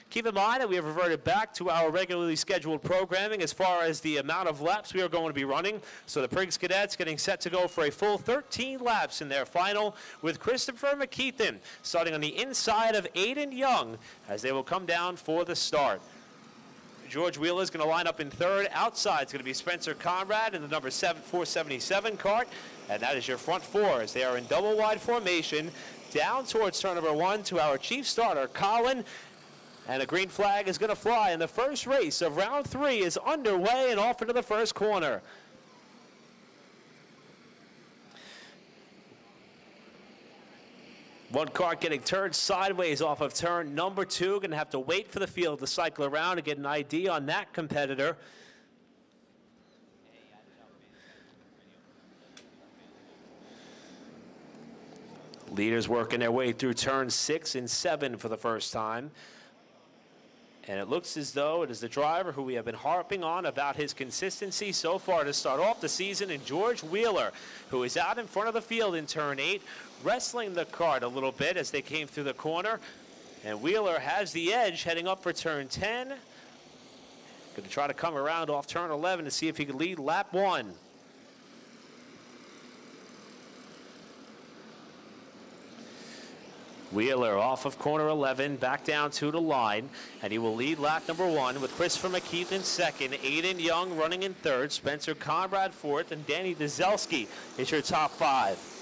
Keep in mind that we have reverted back to our regularly scheduled programming as far as the amount of laps we are going to be running. So the Briggs Cadets getting set to go for a full 13 laps in their final, with Christopher McKeithen starting on the inside of Aiden Young as they will come down for the start. George Wheeler is going to line up in third. Outside is going to be Spencer Conrad in the number 477 cart. And that is your front four as they are in double wide formation down towards turn number 1 to our chief starter, Colin. And a green flag is going to fly, and the first race of round 3 is underway and off into the first corner. One car getting turned sideways off of turn number 2. Going to have to wait for the field to cycle around to get an ID on that competitor. Leaders working their way through turns 6 and 7 for the first time. And it looks as though it is the driver who we have been harping on about his consistency so far to start off the season, and George Wheeler, who is out in front of the field in turn 8, wrestling the cart a little bit as they came through the corner. And Wheeler has the edge heading up for turn 10. Going to try to come around off turn 11 to see if he can lead lap 1. Wheeler off of corner 11, back down to the line, and he will lead lap number 1 with Christopher McKeith in second, Aiden Young running in third, Spencer Conrad fourth, and Danny Dzelski is your top 5.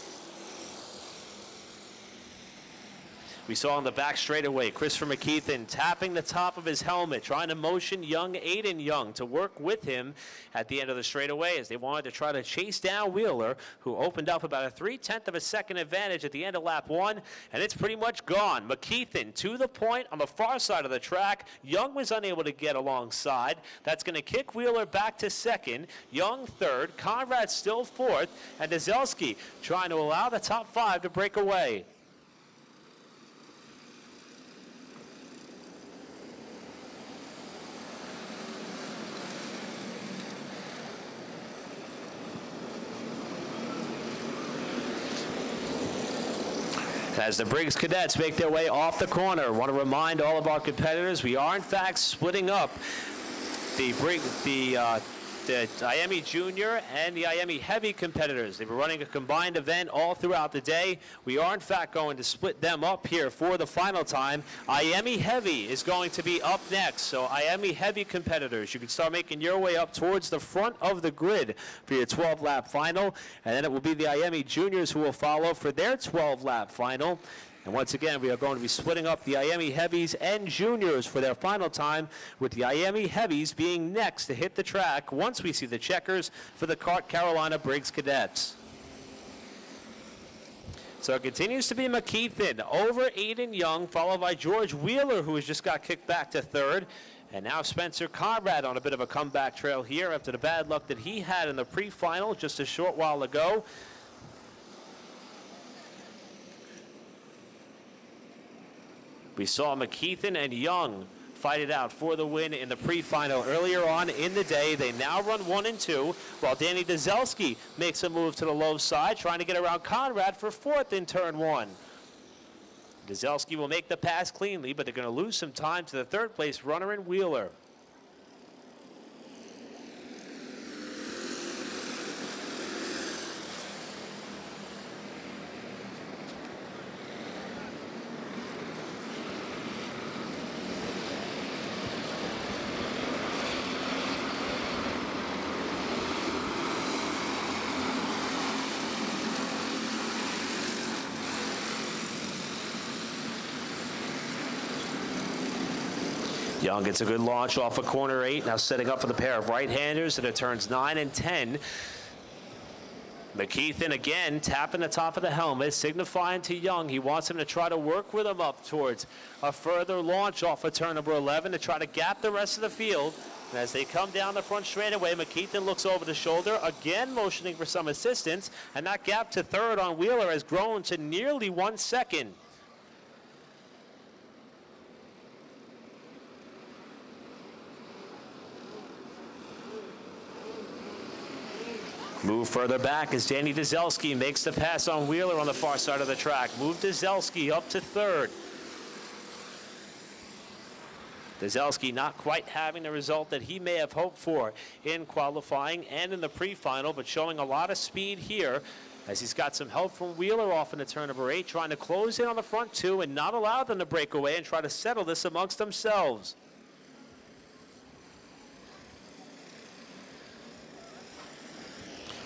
We saw on the back straightaway, Christopher McKeithen tapping the top of his helmet, trying to motion young Aiden Young to work with him at the end of the straightaway as they wanted to try to chase down Wheeler, who opened up about a 3/10 of a second advantage at the end of lap 1, and it's pretty much gone. McKeithen to the point on the far side of the track. Young was unable to get alongside. That's going to kick Wheeler back to second. Young third, Conrad still fourth, and Dzelski trying to allow the top 5 to break away. As the Briggs Cadets make their way off the corner, I want to remind all of our competitors we are in fact splitting up the IME Junior and the IME Heavy competitors. They were running a combined event all throughout the day. We are in fact going to split them up here for the final time. IME Heavy is going to be up next. So IME Heavy competitors, you can start making your way up towards the front of the grid for your 12-lap final. And then it will be the IME Juniors who will follow for their 12-lap final. And once again, we are going to be splitting up the IME Heavies and Juniors for their final time, with the IME Heavies being next to hit the track once we see the checkers for the Cart Carolina Briggs Cadets. So it continues to be McKeithen over Aiden Young, followed by George Wheeler, who has just got kicked back to third. And now Spencer Conrad on a bit of a comeback trail here after the bad luck that he had in the pre-final just a short while ago. We saw McKeithen and Young fight it out for the win in the pre-final earlier on in the day. They now run 1 and 2, while Danny Dzelski makes a move to the low side, trying to get around Conrad for fourth in turn 1. Dzelski will make the pass cleanly, but they're going to lose some time to the third place runner in Wheeler. Young gets a good launch off of corner 8, now setting up for the pair of right-handers into turns 9 and 10. McKeithen again tapping the top of the helmet, signifying to Young he wants him to try to work with him up towards a further launch off of turn number 11 to try to gap the rest of the field. And as they come down the front straightaway, McKeithen looks over the shoulder, again motioning for some assistance, and that gap to third on Wheeler has grown to nearly 1 second. Move further back as Danny Dzelski makes the pass on Wheeler on the far side of the track. Move Dzelski up to third. Dzelski not quite having the result that he may have hoped for in qualifying and in the pre-final, but showing a lot of speed here as he's got some help from Wheeler off in the turn number 8, trying to close in on the front 2 and not allow them to break away and try to settle this amongst themselves.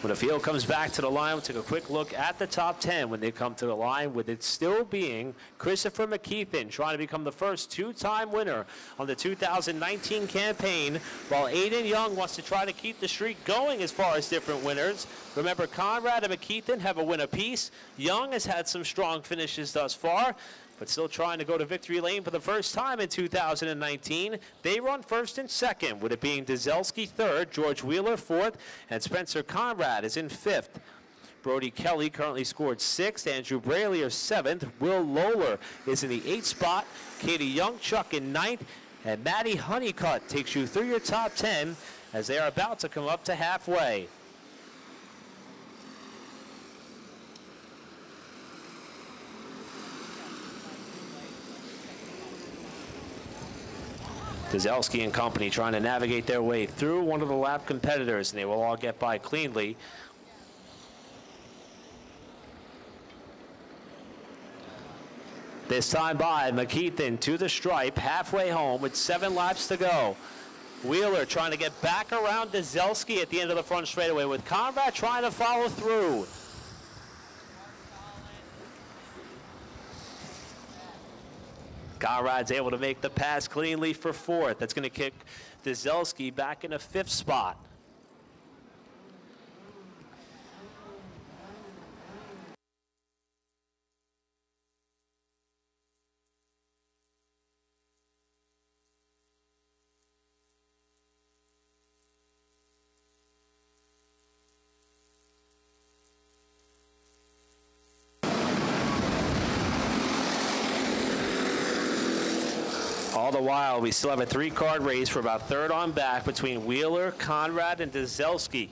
When the field comes back to the line, we'll take a quick look at the top 10 when they come to the line, with it still being Christopher McKeithen trying to become the first 2-time winner on the 2019 campaign, while Aiden Young wants to try to keep the streak going as far as different winners. Remember, Conrad and McKeithen have a win apiece. Young has had some strong finishes thus far, but still trying to go to victory lane for the first time in 2019. They run first and second, with it being Dzelski third, George Wheeler fourth, and Spencer Conrad is in fifth. Brody Kelly currently scored 6th, Andrew Bralier 7th, Will Lohler is in the 8th spot, Katie Youngchuck in 9th, and Maddie Honeycutt takes you through your top 10 as they are about to come up to halfway. Dzelski and company trying to navigate their way through one of the lap competitors, and they will all get by cleanly. This time by McKeithen to the stripe, halfway home with 7 laps to go. Wheeler trying to get back around Dzelski at the end of the front straightaway, with Conrad trying to follow through. Conrad's able to make the pass cleanly for 4th. That's going to kick Dzelski back in a 5th spot. All the while, we still have a 3-card race for about 3rd on back between Wheeler, Conrad, and Dzelski.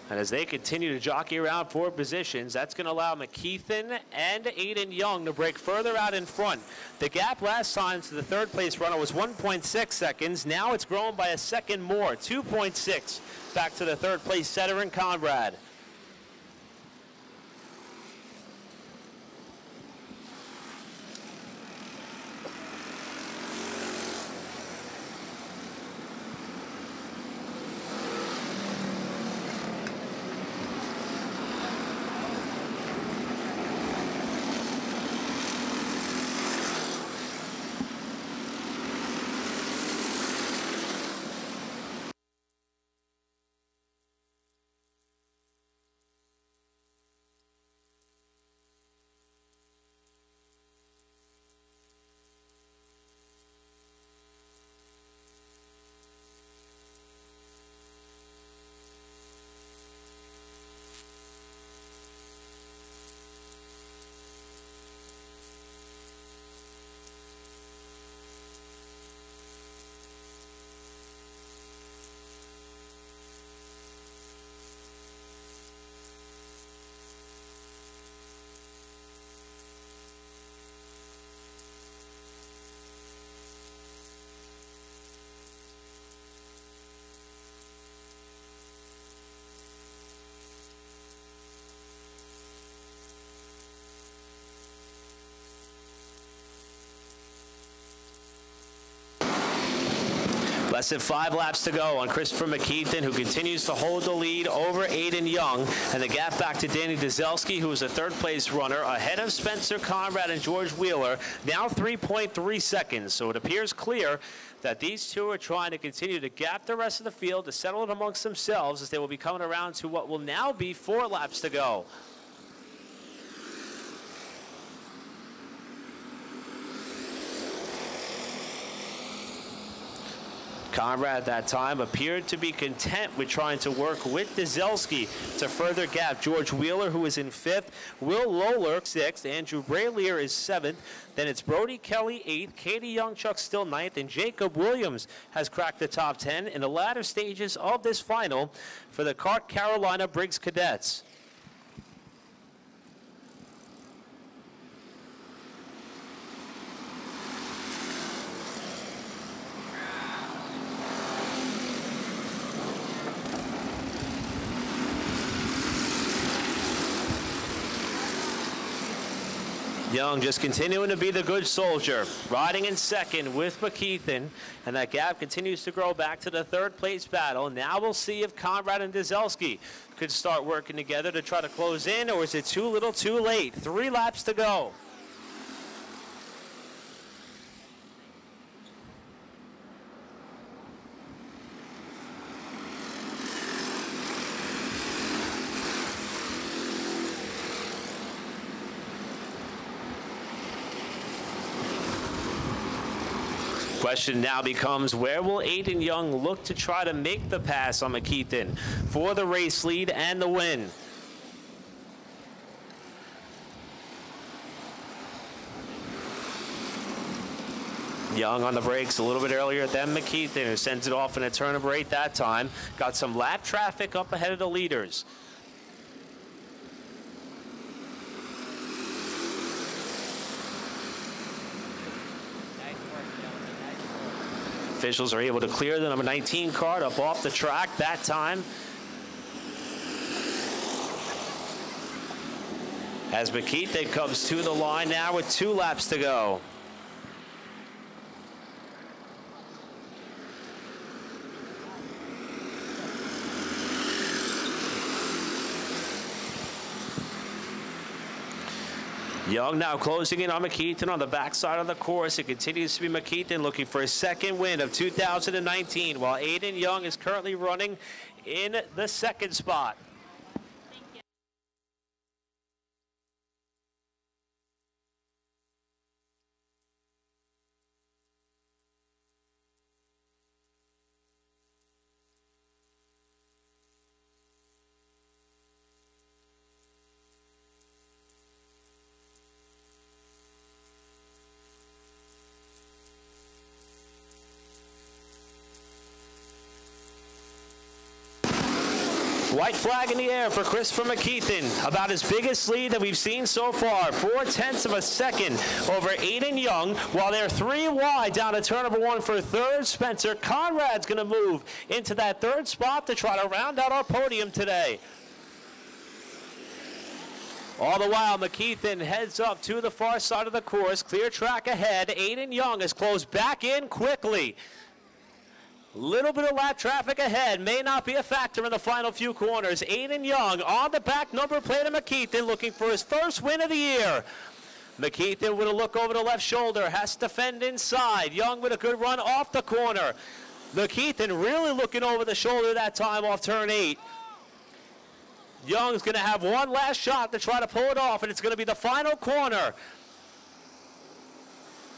And as they continue to jockey around for positions, that's going to allow McKeithen and Aiden Young to break further out in front. The gap last time to the 3rd place runner was 1.6 seconds. Now it's grown by a second more, 2.6, back to the 3rd place setter in Conrad. Less than 5 laps to go on Christopher McKeithen, who continues to hold the lead over Aiden Young, and the gap back to Danny Dzelski, who is a 3rd place runner, ahead of Spencer Conrad and George Wheeler, now 3.3 seconds. So it appears clear that these two are trying to continue to gap the rest of the field to settle it amongst themselves, as they will be coming around to what will now be 4 laps to go. Conrad at that time appeared to be content with trying to work with Dzelski to further gap George Wheeler, who is in 5th, Will Lohler 6th, Andrew Bralier is 7th, then it's Brody Kelly 8th, Katie Youngchuck still 9th, and Jacob Williams has cracked the top 10 in the latter stages of this final for the Carolina Briggs Cadets. Young just continuing to be the good soldier, riding in second with McKeithen, and that gap continues to grow back to the third place battle. Now we'll see if Conrad and Dzelski could start working together to try to close in, or is it too little too late? 3 laps to go. Question now becomes, where will Aiden Young look to try to make the pass on McKeithen for the race lead and the win? Young on the brakes a little bit earlier than McKeithen, who sends it off in a turn number 8 that time. Got some lap traffic up ahead of the leaders. Officials are able to clear the number 19 car up off the track that time. As McKeithen comes to the line now with 2 laps to go. Young now closing in on McKeithen on the backside of the course. It continues to be McKeithen looking for his second win of 2019, while Aiden Young is currently running in the second spot. White flag in the air for Christopher McKeithen. About his biggest lead that we've seen so far. 0.4 of a second over Aiden Young, while they're 3 wide down to turn number 1 for third. Spencer Conrad's going to move into that third spot to try to round out our podium today. All the while, McKeithen heads up to the far side of the course. Clear track ahead. Aiden Young has closed back in quickly. Little bit of lap traffic ahead, may not be a factor in the final few corners. Aiden Young on the back number plate of McKeithen looking for his first win of the year. McKeithen with a look over the left shoulder, has to fend inside. Young with a good run off the corner. McKeithen really looking over the shoulder that time off turn 8. Young's going to have one last shot to try to pull it off, and it's going to be the final corner.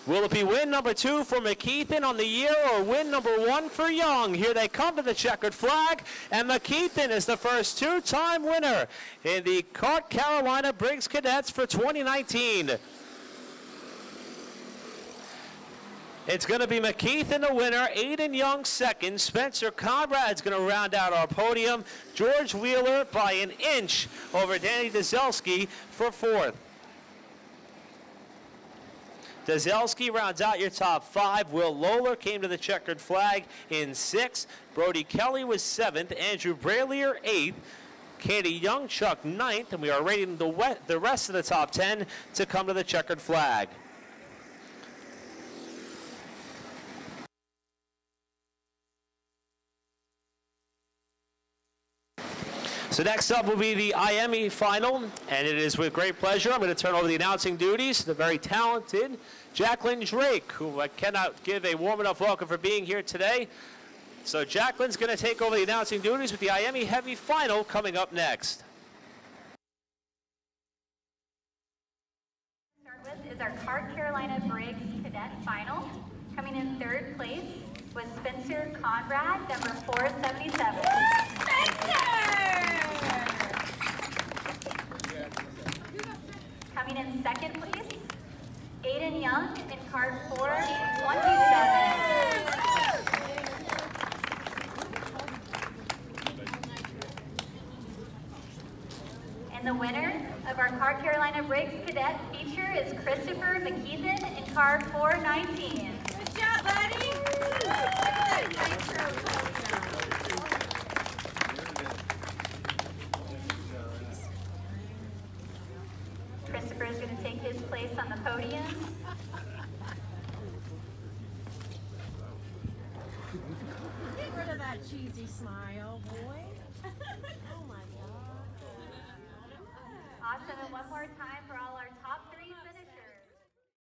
Will it be win number 2 for McKeithen on the year, or win number 1 for Young? Here they come to the checkered flag, and McKeithen is the first 2-time winner in the Kart Carolina Briggs Cadets for 2019. It's going to be McKeithen the winner, Aiden Young second, Spencer Conrad's going to round out our podium, George Wheeler by an inch over Danny Dzelski for 4th. Dzelski rounds out your top 5. Will Lawler came to the checkered flag in 6th. Brody Kelly was 7th. Andrew Bralier 8th. Katie Youngchuck 9th. And we are rating the rest of the top 10 to come to the checkered flag. So next up will be the IME final, and it is with great pleasure I'm going to turn over the announcing duties to the very talented Jacqueline Drake, who I cannot give a warm enough welcome for being here today. So Jacqueline's going to take over the announcing duties with the IME Heavy final coming up next. Start with is our Kart Carolina Briggs Cadet final. Coming in 3rd place was Spencer Conrad, number 477. Coming in 2nd place, Aiden Young in Kart 427. And the winner of our Kart Carolina Briggs Cadet feature is Christopher McKeithen in Kart 419. Good job, buddy! Christopher is going to take his place on podium. Get rid of that cheesy smile, boy. Oh my God. Awesome, and one more time for all our